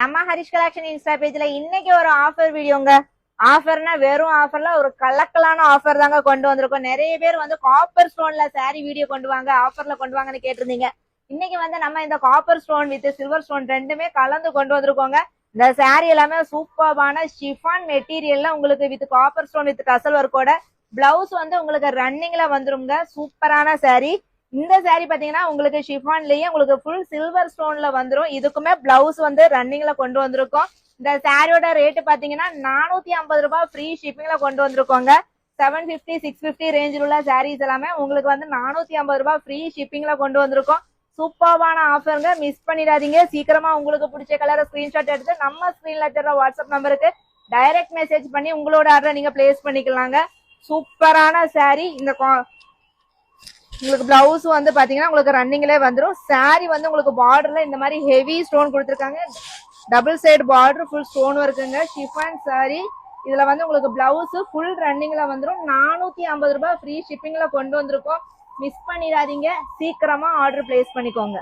நம்ம Harish collection Insta பேஜ்ல இன்னைக்கு ஒரு ஆஃபர் வீடியோங்க. ஆஃபர்னா வெறும் ஆஃபர்ல ஒரு கலக்கலான ஆஃபர் தாங்க கொண்டு வந்திருக்கோம். நிறைய பேர் வந்து காப்பர் ஸ்டோன்ல சாரி வீடியோ கொண்டு வாங்க, ஆஃபர்ல கொண்டு வாங்கன்னு கேட்டிருந்தீங்க. இன்னைக்கு வந்து நம்ம இந்த copper stone with silver stone ரெண்டுமே கலந்து கொண்டு வந்திருக்கோங்க. இந்த சாரி எல்லாமே சூப்பர்பான ஷிஃபான் மெட்டீரியல்ல உங்களுக்கு with copper stone with tassel ஒர்க்கோட பிளவுஸ் வந்து உங்களுக்கு ரன்னிங்ல வந்துருங்க. சூப்பரான சாரி. இந்த சாரி பாத்தீங்கன்னா உங்களுக்கு ஷிஃபான்லயே உங்களுக்கு ஃபுல் சில்வர் ஸ்டோன்ல வந்துரும். இதுக்குமே பிளவுஸ் வந்து ரன்னிங்ல கொண்டு வந்திருக்கோம். இந்த சாரியோட ரேட் பாத்தீங்கன்னா 450 ரூபாய் ஃப்ரீ ஷிப்பிங்ல கொண்டு வந்திருக்கோங்க. 750 650 ரேஞ்சில் உள்ள சாரீஸ் எல்லாமே உங்களுக்கு வந்து 450 ரூபாய் ஃப்ரீ ஷிப்பிங்ல கொண்டு வந்திருக்கோம். சூப்பர்வான ஆஃபருங்க, மிஸ் பண்ணிடாதீங்க. சீக்கிரமா உங்களுக்கு பிடிச்ச கலரை ஸ்கிரீன்ஷாட் எடுத்து நம்ம ஸ்கிரீன்ல தர வாட்ஸ்அப் நம்பருக்கு டைரக்ட் மெசேஜ் பண்ணி உங்களோட ஆர்டரை நீங்க பிளேஸ் பண்ணிக்கலாங்க. சூப்பரான சாரி. இந்த உங்களுக்கு பிளவுஸ் வந்து பாத்தீங்கன்னா உங்களுக்கு ரன்னிங்ல வந்துடும். சாரி வந்து உங்களுக்கு பார்டர்ல இந்த மாதிரி ஹெவி ஸ்டோன் கொடுத்துருக்காங்க. Double side border full stone இருக்குங்க. ஷிஃபான் சாரி. இதுல வந்து உங்களுக்கு பிளவுஸ் ஃபுல் ரன்னிங்ல வந்துடும். 450 ரூபாய் ஃப்ரீ ஷிப்பிங்ல கொண்டு வந்திருக்கோம். மிஸ் பண்ணிடாதீங்க, சீக்கிரமா ஆர்டர் பிளேஸ் பண்ணிக்கோங்க.